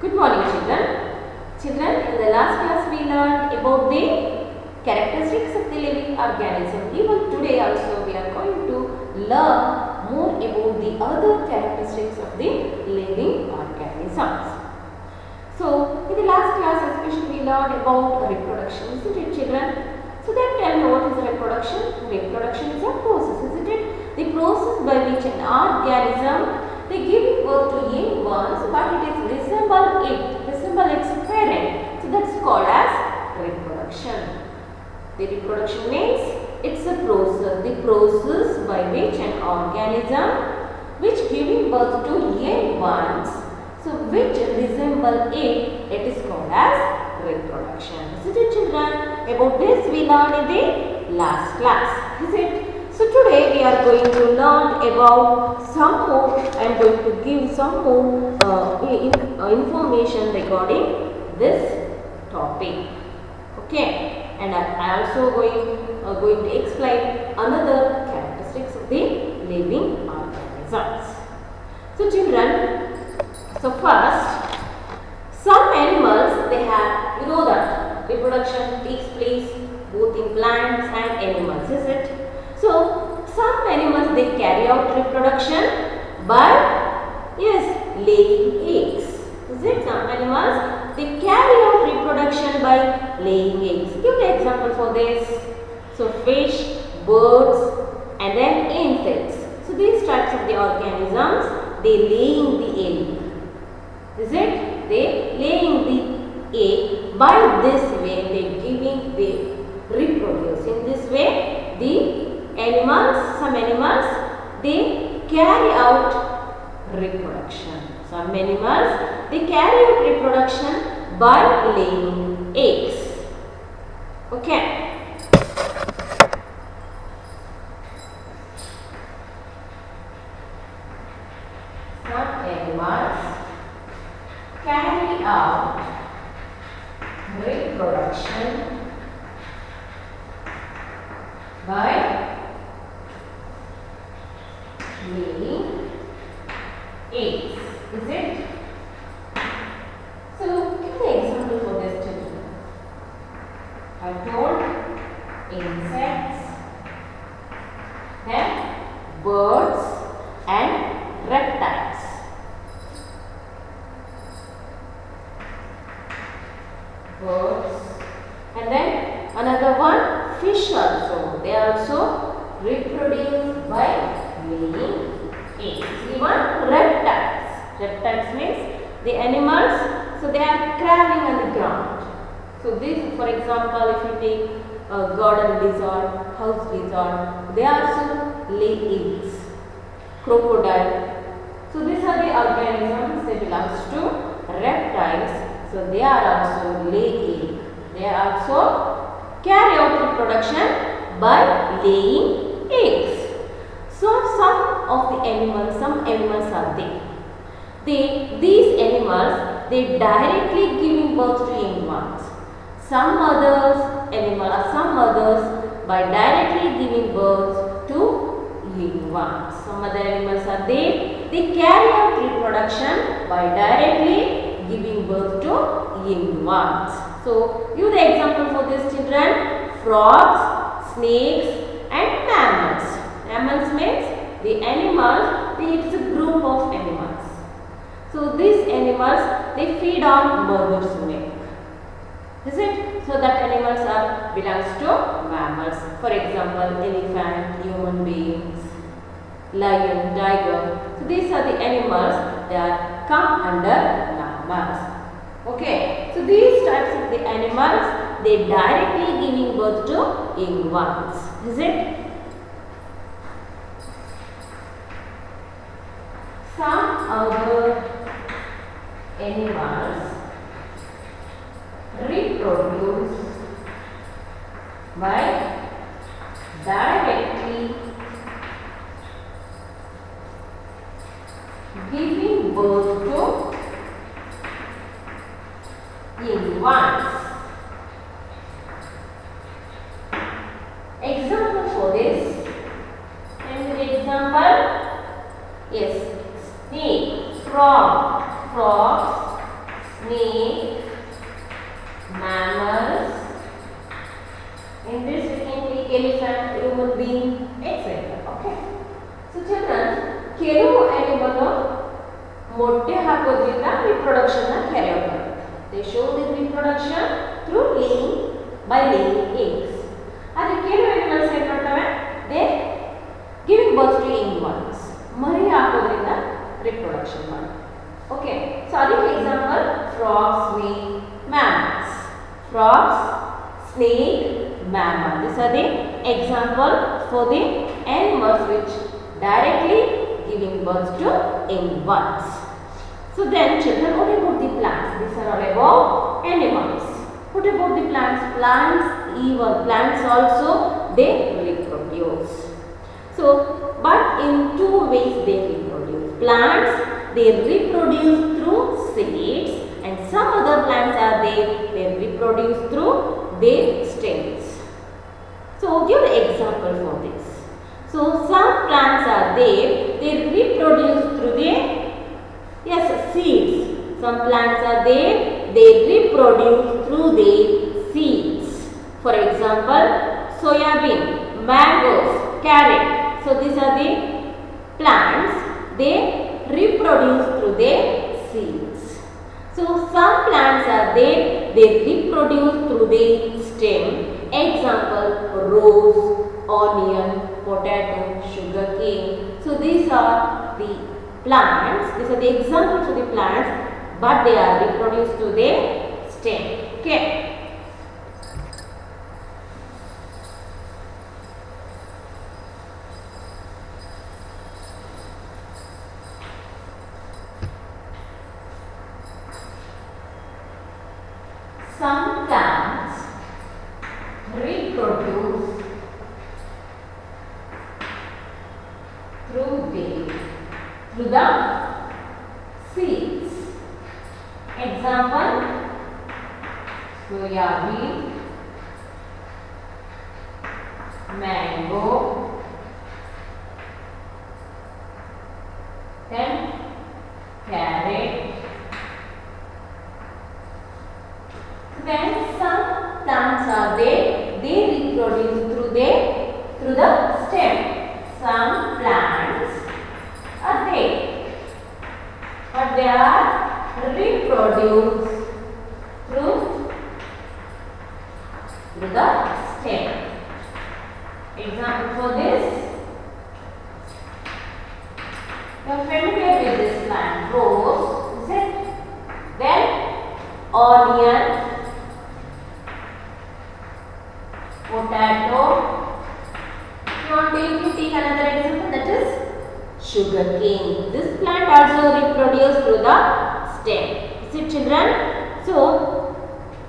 Good morning, children. Children, in the last class we learned about the characteristics of the living organism. Even today also we are going to learn more about the other characteristics of the living organisms. So, in the last class especially we learned about reproduction, isn't it, children? So then tell me, what is reproduction? Reproduction is a process, isn't it? The process by which an organism they give birth to young ones, but it is resemble its parent. So that's called as reproduction. The reproduction means it's a process. The process by which an organism which giving birth to young ones, so which resemble it is called as reproduction. Isn't it, children? About this we learned in the last class. Is it? So today we are going to learn about some more. I am going to give some more information regarding this topic. Okay, and I also going to explain another characteristics of the living organisms. So children, so first, some animals they have, you know that reproduction takes place both in plants and animals, is it? So, some animals they carry out reproduction by, yes, laying eggs. Is it? Some animals they carry out reproduction by laying eggs. Give the example for this. So, fish, birds and then insects. So, these types of the organisms they laying the egg. Is it? They laying the egg. By this way they reproduce. In this way the some animals they carry out reproduction. Some animals they carry out reproduction by laying eggs. Okay. Some animals carry out reproduction by laying eggs. Is it? So, give the example for this children. I told insects, then birds and reptiles. Birds and then another one, fish also. They also reproduce by laying eggs. Even reptiles. Reptiles means the animals, so they are crawling on the ground. So this, for example, if you take a garden lizard, house lizard, they also lay eggs. Crocodile. So these are the organisms, they belongs to reptiles. So they are also lay egg. They are also carry out reproduction by laying eggs. So some animals are there. These animals they directly giving birth to young ones. Some others by directly giving birth to young ones. Some other animals are there. They carry out reproduction by directly giving birth to young ones. So give the example for this children: frogs, snakes, and mammals. Mammals means the animals, it's a group of animals. So these animals they feed on mother's milk. Is it? So that animals belongs to mammals. For example, elephant, human beings, lion, tiger. So these are the animals, they are come under mammals. Okay. So these types of the animals they directly giving birth to young ones. Is it? Some other animals reproduce by directly giving birth to young ones. Example for this. And the example, yes, snake, frogs, snake, mammals. In this we can take elephant, human being, etc. Okay. So children, ಕೆಲವು animal ಮೊಟ್ಟೆ ಹಾಕೋದ್ರಿಂದ reproduction ನ carry out ಮಾಡುತ್ತೆ. They show this reproduction through laying by laying eggs. ಆದರೆ ಕೆಲವು animals ಏನು ಮಾಡ್ತವೆ? They giving birth to young ones. ಮರಿ ಹಾಕೋದ್ರಿಂದ reproduction ಮಾಡುತ್ತೆ. Okay. So ಅದಕ್ಕೆ example frogs, snake, mammals. Frogs, snake, mammal. These are the example for the animals which directly giving birth to young ones. So then children, what about the plants? These are all about animals. What about the plants? Plants also they reproduce. So but in two ways they reproduce. Plants they reproduce through seeds, and some other plants are they reproduce through their stems. So give the example for this. So some plants are there, they reproduce through their seeds. Some plants are there, they reproduce through their seeds. For example, soybean, mangoes, carrot. So these are the plants, they reproduce through their seeds. So some plants are there, they reproduce through their stem. Example, rose, onion, potato, sugarcane. So these are the plants. These are the examples of the plants, but they are reproduced through their stem. Okay. Some plants reproduce through the seeds. Example, soybean, mango, then carrot. Then some plants are there, they reproduce through the stem. Some plants are there, but they are reproduced through the stem. Example for this, you are familiar with this plant, rose, is it? Then onion, potato. You want to take another example, that is sugarcane. This plant also reproduces through the stem. See children? So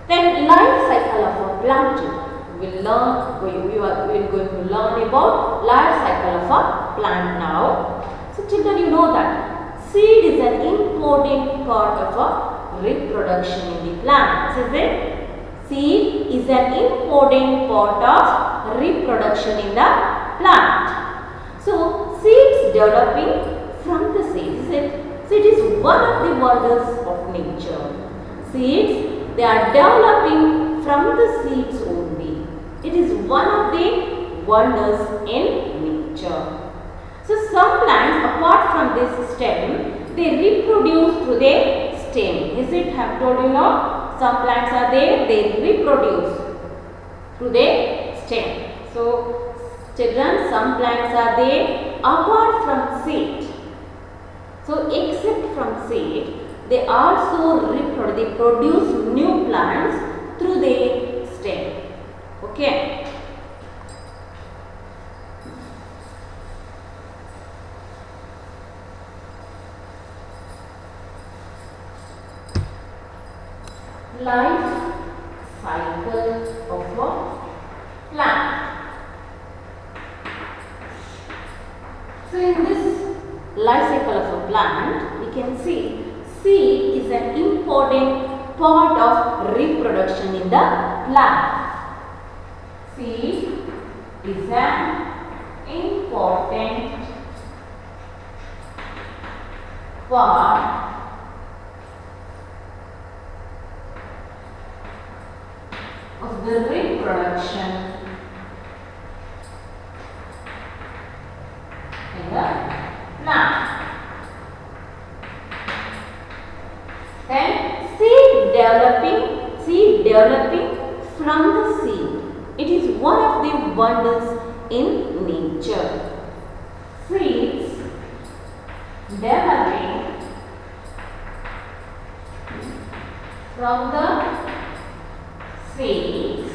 then life cycle of a plant. We are going to learn about life cycle of a plant now. So children, you know that seed is an important part of a reproduction in the plants, is it? Seed is an important part of reproduction in the plant. So seeds developing from the seeds. So it is one of the wonders of nature. Seeds, they are developing from the seeds only. It is one of the wonders in nature. So some plants apart from this stem, they reproduce through their stem. Is it? Have told you now. Some plants are there, they reproduce through their stem. So children, some plants are there apart from seed. So except from seed, they also reproduce, they produce new plants through their stem. Okay. Life cycle of a plant. So in this life cycle of a plant, we can see seed is an important part of reproduction in the plant. Seed is an important part of the reproduction in the plant. Then seed developing from the seed. It is one of the wonders in nature. Seeds developing from the seeds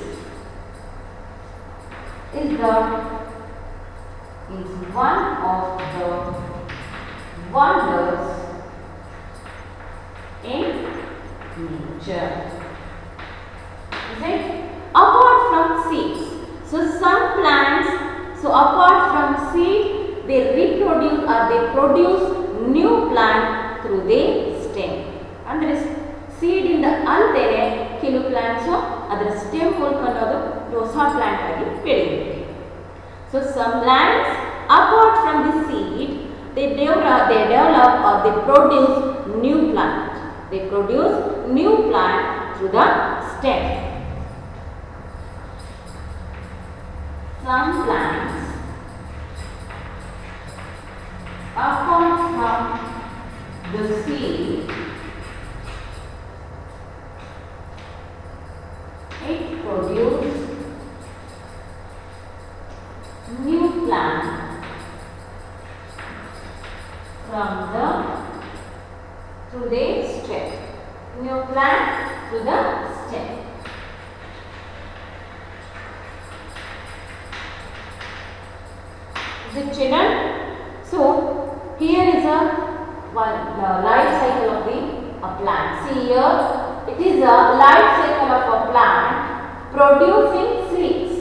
is one of the wonders in nature. Is it? Apart from seeds, so some plants, so apart from seed, they reproduce or they produce new plant through the stem. And seed in the altere ಕೆಲವು plants ಅದರ stem ಮೂಲಕನೋದು ಹೊಸ plant ಆಗಿ ಬೆಳೆಯುತ್ತೆ. So some plants apart from the seed, they develop or they produce new plant. They produce new plant through the stem. Some plants apart from the seed, it produces new plant through the stem. New plant through the stem. The children, so here is the life cycle of the plant. See here, it is a life cycle of a plant producing seeds.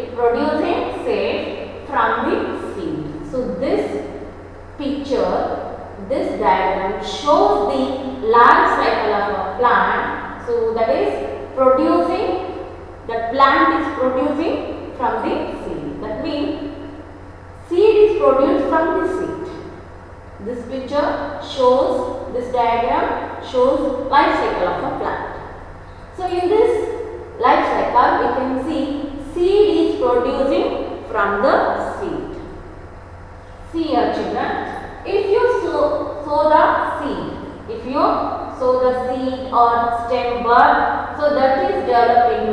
It producing seeds from the seed. So this picture, this diagram shows the life cycle of a plant. So that is producing, that plant is producing from the seed. That means seed is produced from the seed. This picture shows, this diagram shows life cycle of a plant. So in this life cycle we can see seed is producing from the seed. See here children, if you sow the seed, if you sow the seed or stem bud, so that is developing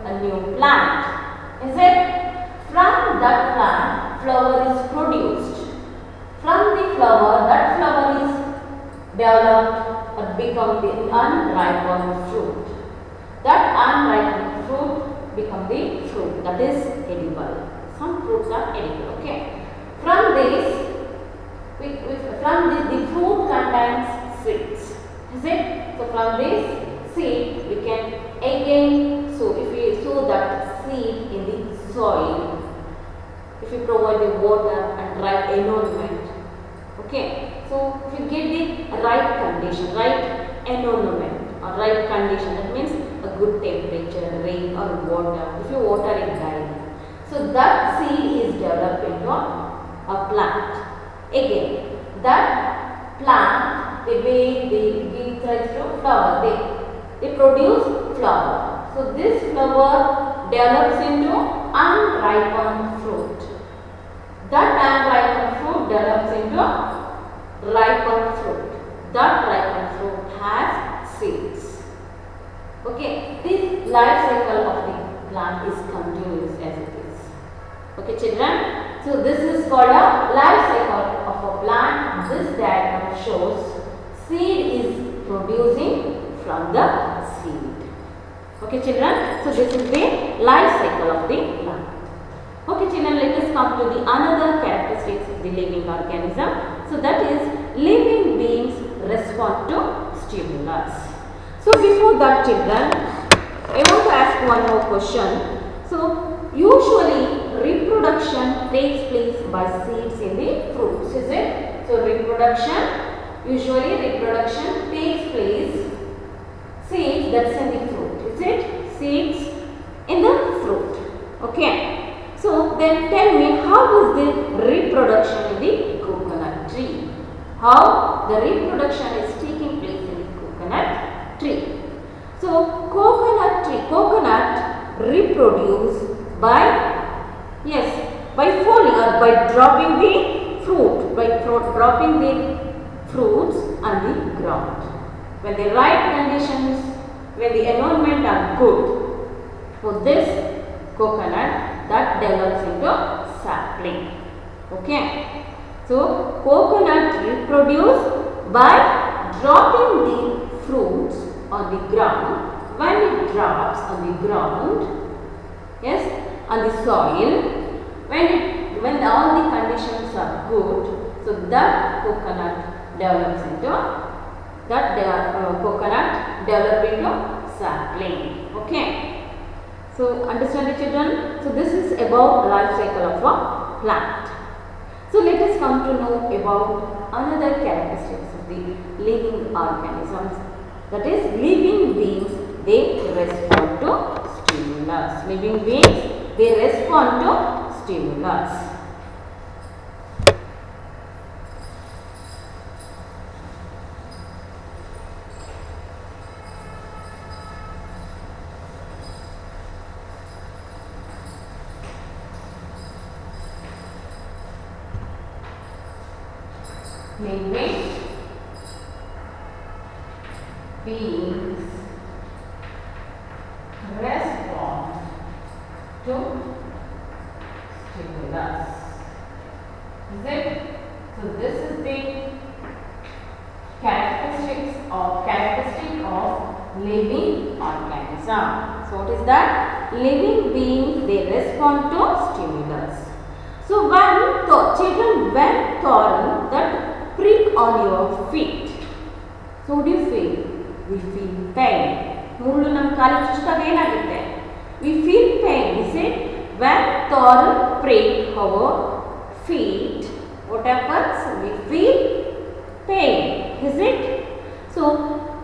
a new plant. Is it? From that plant, flower is produced. From the flower, that flower is developed or become the unripened fruit. That unripened fruit become the fruit that is edible. Some fruits are edible. Okay. From this, the fruit contains seeds. Is it? So from this seed we can again sow. If we sow that seed in the soil, if you provide the water and right environment, okay, so if you get the right condition, right environment or right condition, that means a good temperature, rain or water, if you water it daily, so that seed is developed into a plant. Again, that plant, the way they give rise to flower, they produce flower. So this flower develops into unripened fruit. That unripened fruit develops into ripened fruit. That ripened fruit has seeds. Okay, this life cycle of the plant is continuous as it is. Okay children, so this is called a life cycle of a plant. This diagram shows seed is producing from the seed. Okay children, so this is the life cycle of the plant. Okay children, let us come to the another characteristics of the living organism. So that is living beings respond to stimulus. So before that children, I want to ask one more question. So usually reproduction takes place by seeds in the fruits, is it? So usually reproduction takes place, seeds that's in the fruit, is it? Seeds in the fruit. Okay. So then tell me, how is the reproduction in the coconut tree? How the reproduction is taking place in the coconut tree? So coconut reproduce by, yes, by falling or by dropping the fruit, by dropping the fruits on the ground. When the right conditions, when the environment are good for this coconut, that develops into sapling. Okay. So coconut reproduce by dropping the fruits on the ground. When it drops on the ground, yes, on the soil, when all the conditions are good, so that coconut develops into coconut develop into sapling. Okay. So understand it, children? So this is about life cycle of a plant. So let us come to know about another characteristics of the living organisms. That is, living beings, they respond to stimulus. Living beings, they respond to stimulus. Living beings respond to stimulus. Is it? So this is the characteristic of living organism. So what is that? Living beings, they respond to stimulus. So when thorn that prick on your feet, so what do you feel? We feel pain. ಮುಳ್ಳು ನಮ್ಮ ಕಾಲಿಗೆ ಚುಚ್ಚಿದಾಗ ಏನಾಗುತ್ತೆ? We feel pain, is it? When thorn prick our feet, what happens? We feel pain, is it? So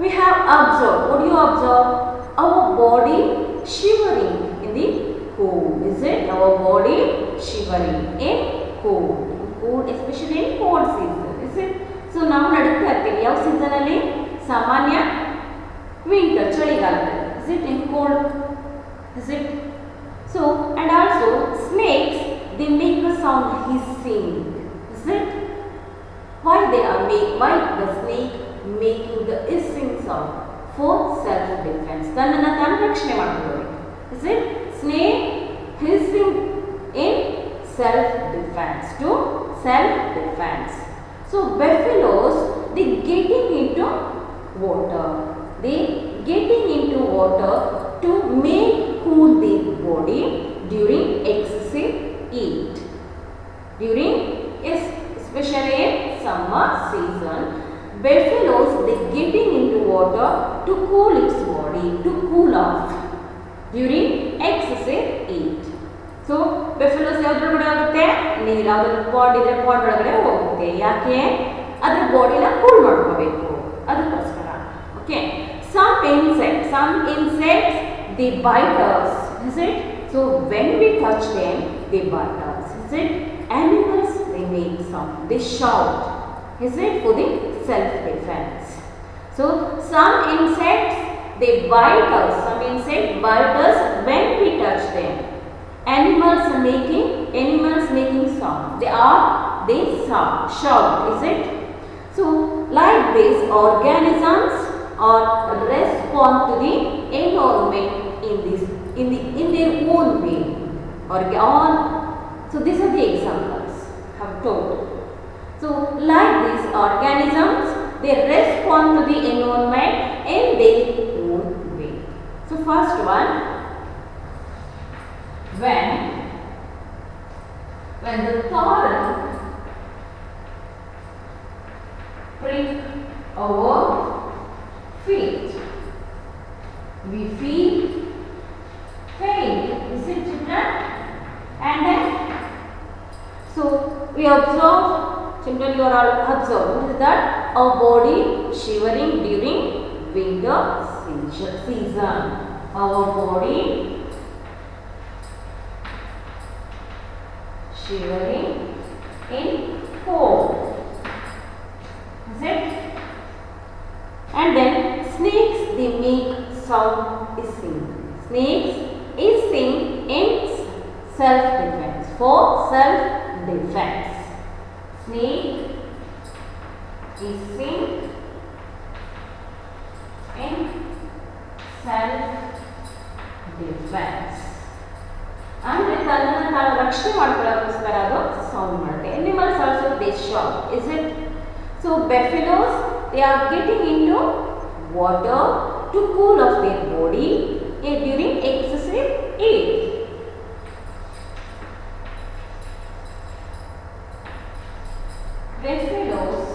we have observed. What do you observe? Our body shivering in the cold, is it? Our body shivering in cold, especially in cold season, is it? So ನಾವು ನಡುತ್ತಾ ಇರ್ತೀವಿ ಯಾವ season ಅಲ್ಲಿ? ಸಾಮಾನ್ಯ winter, ಚಳಿಗಾಲದಲ್ಲಿ, is it? In cold, is it? So and also snakes, they make a sound hissing, is it? Why the snake making the hissing sound? For self defense, ತನ್ನನ್ನು ತಾನು ರಕ್ಷಣೆ ಮಾಡಿಕೊಳ್ಳೋಕೆ, is it? Snake hissing in self defense, to self defense. So buffaloes, they getting into water. They getting into water to make cool their body during excessive heat. During, yes, especially in summer season, buffaloes, they getting into water to cool its body, to cool off during excessive heat. So ಬೆಫಿಲೋಸ್ ಯಾವ್ದ್ರ ಒಳಗಡೆ ಹೋಗುತ್ತೆ? ನೀರು ಯಾವ್ದಾದ್ರು ಪಾಡ್ ಇದ್ರೆ ಪಾಡ್ ಒಳಗಡೆ ಹೋಗುತ್ತೆ. ಯಾಕೆ? ಅದ್ರ ಬಾಡಿನ ಕೂಲ್ ಮಾಡ್ಕೋಬೇಕು, ಅದಕ್ಕೋಸ್ಕರ. Okay. Some insects they bite us, is it? So when we touch them, they bite us, is it? Animals, they make sound, they shout, is it? For the self defense. So some insects, they bite us. Some insects bite us when we touch them. Animals making sound. They shout, is it? So like this, organisms respond to the environment in their own way. So these are the examples I have told. So like these organisms, they respond to the environment in their own way. So first one, when the thorn prick our feet, we feel pain, is it, children? And then, so we observe, children, you are all observed. What is that? Our body shivering during winter season. Our body shivering in cold, is it? And then snakes, they make sound hissing. Snakes hissing hissing in self-defense. For self-defense. Snake hissing in self-defense. And ತನ್ನ ರಕ್ಷಣೆ ಮಾಡ್ಕೊಳ್ಳೋಕ್ಕೋಸ್ಕರ ಅದು sound ಮಾಡುತ್ತೆ. Animals also they shout, is it? So buffaloes, they are getting into water to cool off their body during excessive heat. Buffaloes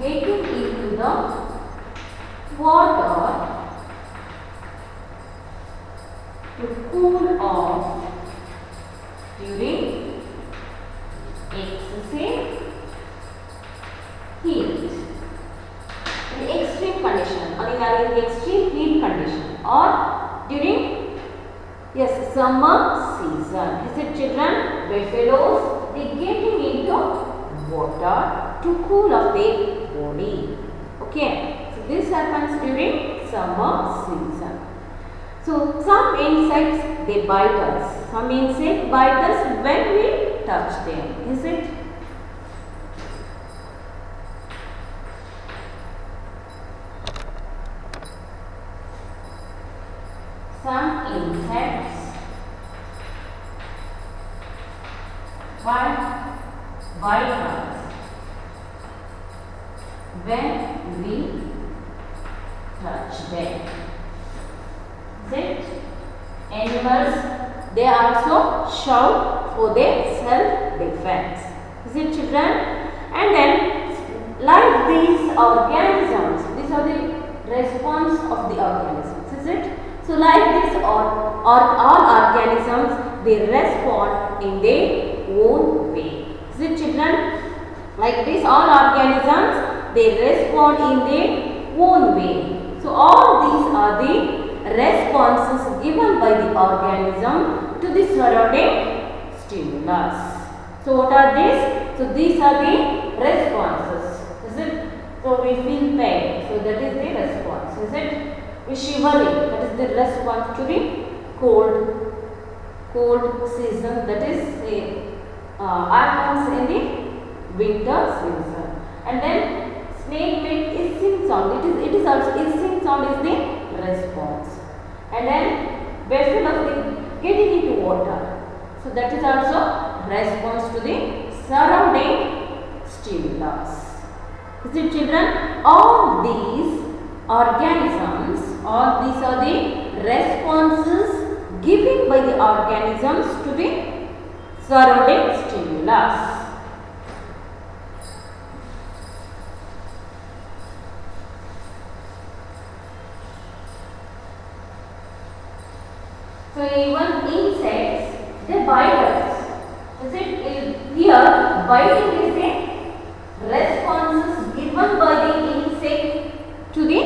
getting into the water to cool off during excessive heat. In extreme condition, or in extreme heat condition, or during summer season. Is it children? Buffaloes, they getting into water to cool off their body. Okay, so this happens during summer season. So some insects, they bite us. Some insects bite us when we touch them. Is it? Some insects bite us when we touch them. Is it? Animals, they also shout for their self-defense. Is it children? And then like these organisms, these are the response of the organisms. Is it? So like this all organisms, they respond in their own way. Is it children? Like this all organisms, they respond in their own way. So all these are the responses given by the organism to the surrounding stimulus. So what are these? So these are the responses. Is it? So we feel pain. So that is the response. Is it? We shivering. That is the response to the cold season. That is happens in the winter season. And then snake make hissing sound. It is also hissing sound is the response. And then buffalo getting into water. So that is also response to the surrounding stimulus. Is it children? All these organisms, all these are the responses given by the organisms to the surrounding stimulus. So even insects, they bite us. Is it? Here biting is the responses given by the insect to the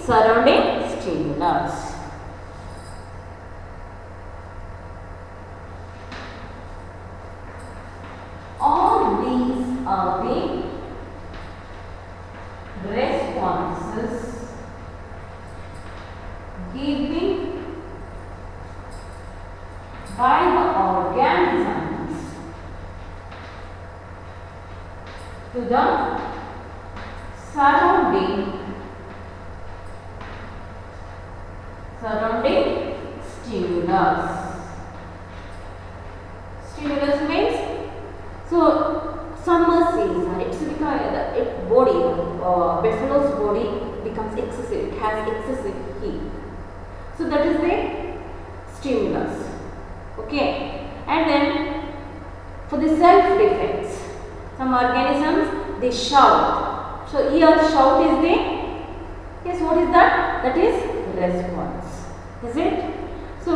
surrounding stimulus. All these are the responses given by the organisms to the surrounding stimulus. Stimulus means, so summer season, its body, buffalo's body becomes excessive, it has excessive heat. So that is the stimulus. Okay, and then for the self-defense, some organisms, they shout. So here shout is the, what is that? That is response. Is it? So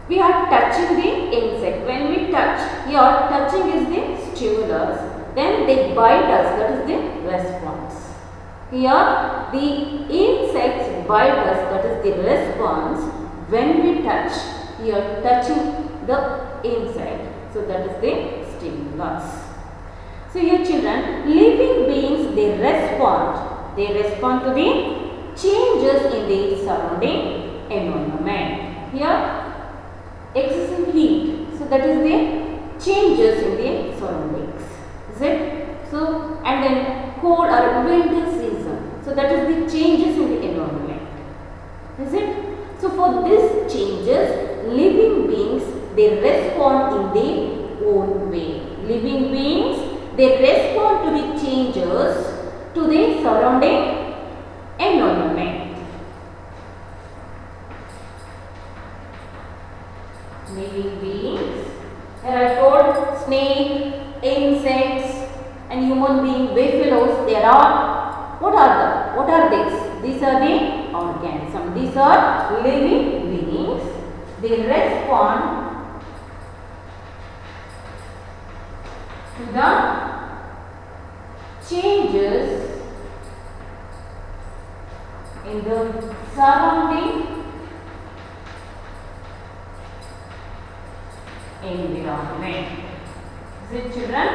we are touching the insect. When we touch, here touching is the stimulus, then they bite us, that is the response. Here the insects bite us, that is the response when we touch. Here touching the insect, so that is the stimulus. So here children, living beings, they respond to the changes in the surrounding environment. Here excessive heat, so that is the changes in the surroundings, is it? So and then cold or winter season, so that is the changes in the environment, is it? So for these changes, living beings, they respond in their own way. Living beings, they respond to the changes to the surrounding environment. Living beings, here I told snake, insects and human being, buffaloes, there are, what are these? These are the organisms. These are living beings. They respond to the changes in the surrounding environment. Is it, children?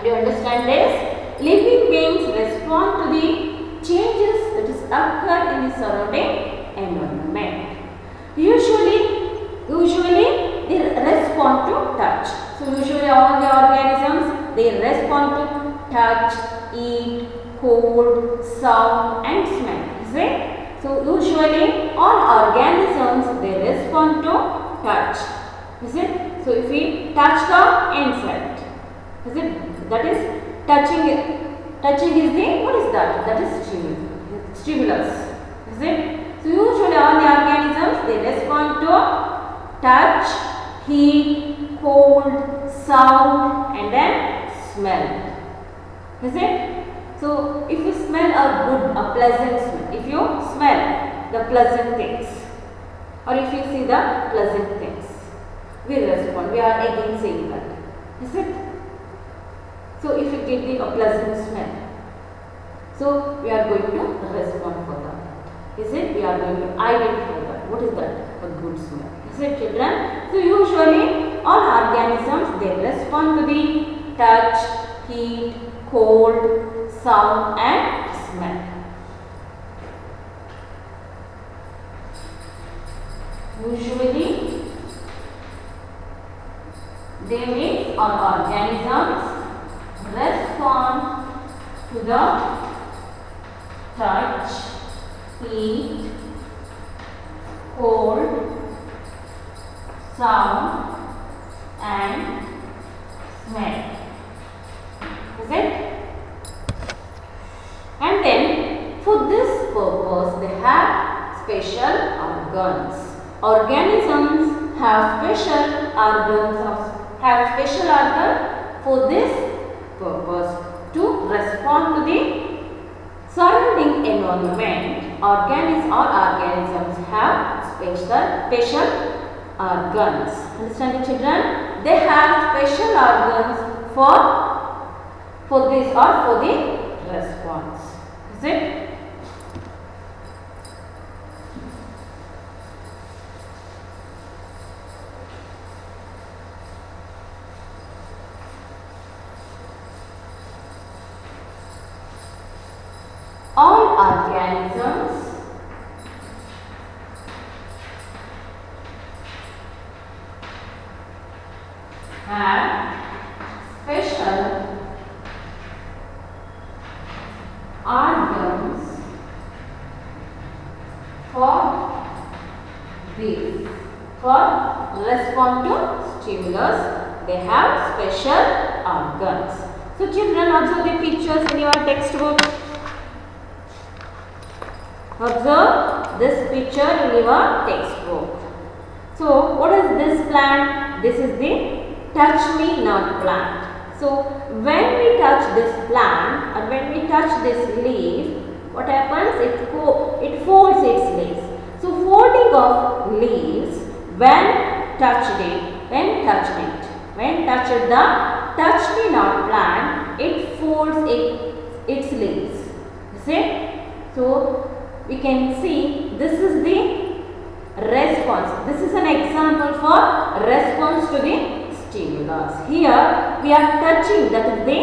Do you understand this? Living beings respond to the changes that is occur in the surrounding environment. Usually they respond to touch. So usually all the organisms, they respond to touch, eat, cold, sound and smell. Is it? So usually all organisms, they respond to touch. Is it? So if we touch the insect, is it? That is touching it. Touching is the, what is that? That is stimulus. Is it? So usually all the organisms, they respond to touch, heat, cold, sound and then smell. Is it? So if you smell a good, a pleasant smell, if you smell the pleasant things or if you see the pleasant things, we respond. We are again saying that. Is it? So if you give me a pleasant smell, so we are going to respond for that. Is it? We are going to identify that. What is that? A good smell. Is it, children? So usually all organisms, they respond to the touch, heat, cold, sound and smell. Usually they mean all organisms respond to the touch, heat, cold, sound and smell. Is it? And then for this purpose they have special organs. Organisms have special organs for this purpose to respond to the surrounding environment. Organisms have special organs. Understand it, children? They have special organs for this or for the response. Is it? All organisms have special organs for this. For respond to stimulus, they have special organs. So children, observe the pictures in your textbook. Observe this picture in your textbook. So what is this plant? This is the touch me not plant. So when we touch this plant or when we touch this leaf, what happens? It folds its leaves. So folding of leaves, when touched the touch me not plant, it folds its leaves. See? So we can see this is the response. This is an example for response to the stimulus. Here we are touching, that is the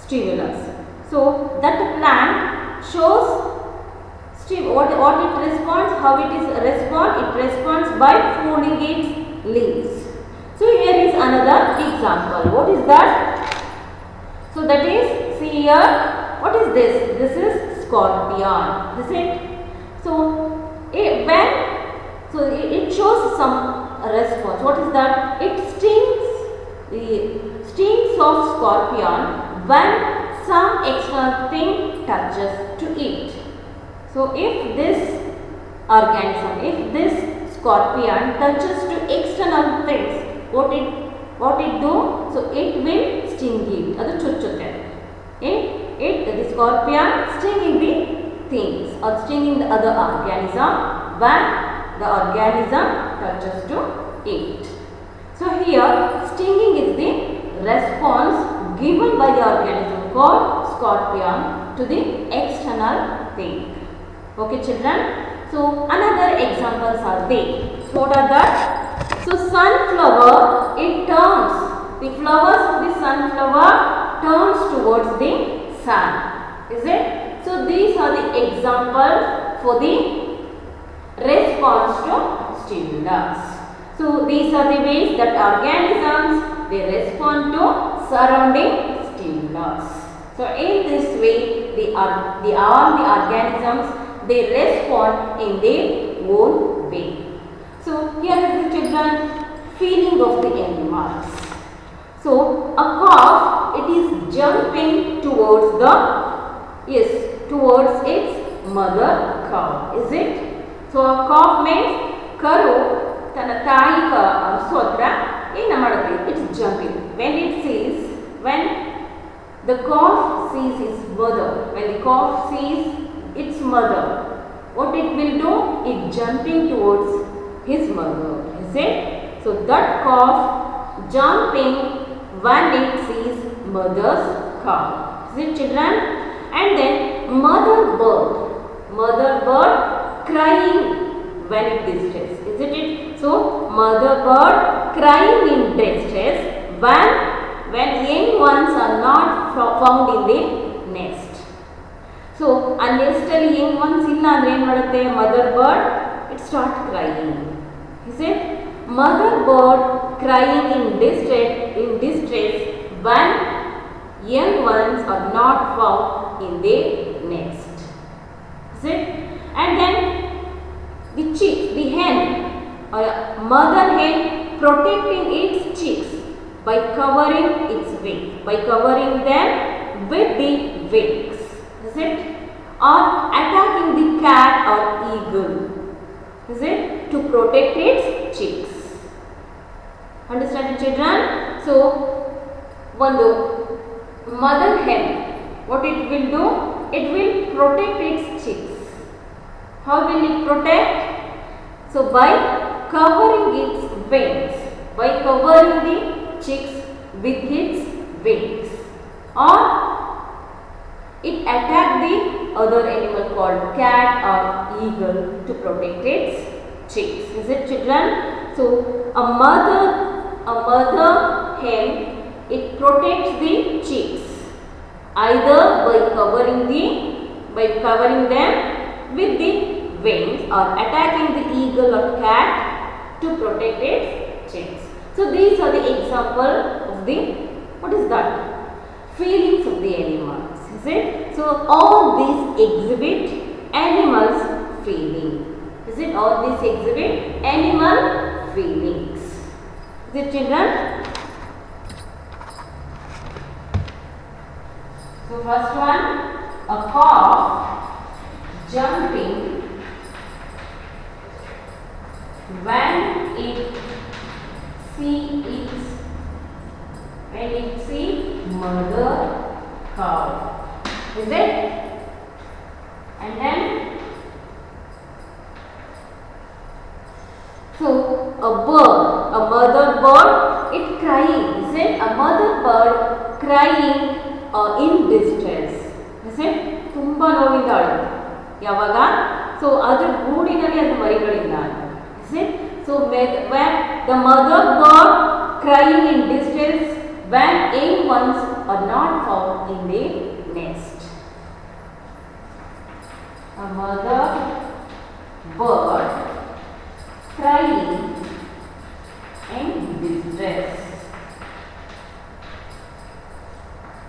stimulus. So that plant shows what it responds, how it is respond? It responds by folding its leaves. So here is another example. What is that? So that is, see here, what is this? This is scorpion, is it? So it shows some response. What is that? It stings, the stings of scorpion when some external thing touches to it. So if this organism, if this scorpion touches to external things, what it do? So it will sting it. Adu chuchutte. The scorpion stinging the things or stinging the other organism when the organism touches to it. So here stinging is the response given by the organism called scorpion to the external thing. Okay children. So another examples are there. What are that? So sunflower, it turns, the flowers of the sunflower turns towards the sun. Is it? So these are the examples for the response to stimulus. So these are the ways that organisms, they respond to surrounding stimulus. So in this way, all the organisms, they respond in their own way. So here is the children, feeling of the animals. So a calf, it is jumping towards its mother cow. Is it? So a calf means karu tana tayi sotra ena madutte, it's jumping. When the calf sees its mother, when the calf sees its mother, what it will do? It jumping towards his mother. Is it? So that calf jumping when it sees mother's cow. Is it children? And then mother bird crying when it distress. Isn't it? So mother bird crying in distress when young ones are not found in the nest. So unnecessarily young ones illa andre en madutte, mother bird, it start crying. Is it? Mother bird crying in distress when young ones are not found in their nest. Is it? And then the chicks, the hen or mother hen protecting its chicks by covering them with the wings. Is it? Or attacking the cat or eagle. Is it? To protect its chicks. Understand it children? So one mother hen, what it will do? It will protect its chicks. How will it protect? So by covering its wings, by covering the chicks with its wings, or it attack the other animal called cat or eagle to protect its chicks. Is it children? So a mother hen, it protects the chicks either by covering them with the wings or attacking the eagle or cat to protect its chicks. So these are the example of the, what is that? Feelings of the animals. Is it? So all these exhibit animals' feeling. Is it? All these exhibit animal feelings. Is it children? So first one, a calf jumping when it see mother cow. Is it? And then so a mother bird, it crying. Is it? A mother bird crying in distress. Is it? ತುಂಬಾ ನೋವಿಂದ ಅಳುತ್ತೆ. ಯಾವಾಗ? So ಅದ್ರ ಗೂಡಿನಲ್ಲಿ ಅದು ಮರಿಗಳಿಲ್ಲ. Is it? So when the mother bird crying in distress when young ones are not found in the nest. a mother bird crying in distress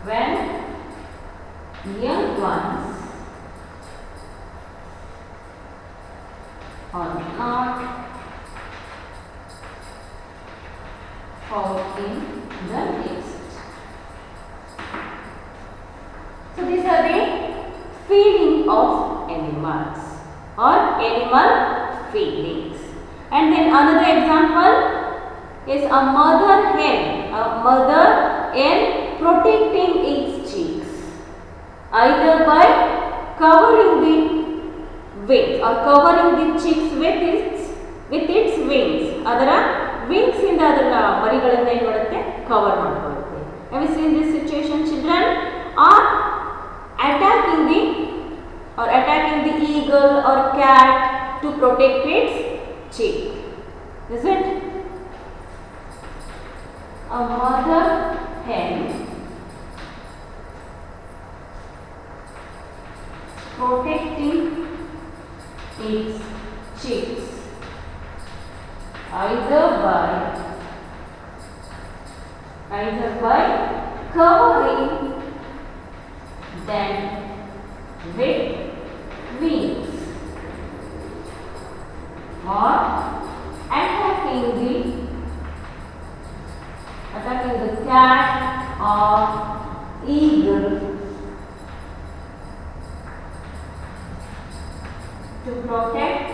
when young ones are not found in the nest. So these are the feeding of animals or animal feedings. And then another example is a mother hen protecting its chicks either by covering the wings or covering the chicks with its wings. ಅದರ wings ಇಂದ ಅದರ ಮರಿಗಳನ್ನ ಏನು ಮಾಡುತ್ತೆ cover ಮಾಡ್ಕೊಳ್ಳುತ್ತೆ. Have you seen this situation, children? Or attacking the eagle or cat to protect its chick. Is it? A mother hen protecting its chicks either by covering them with wings or attacking the cat or eagle to protect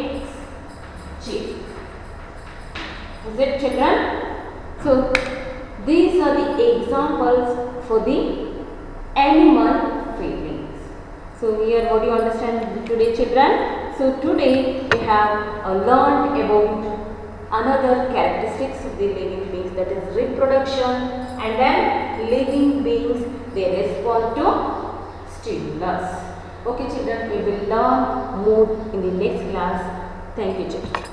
its chick. Is it, children? So these are the examples for the animal feedings. So here what do you understand today, children? So today we have learned about another characteristics of the living beings, that is reproduction, and then living beings, they respond to stimulus. Okay children, we will learn more in the next class. Thank you children.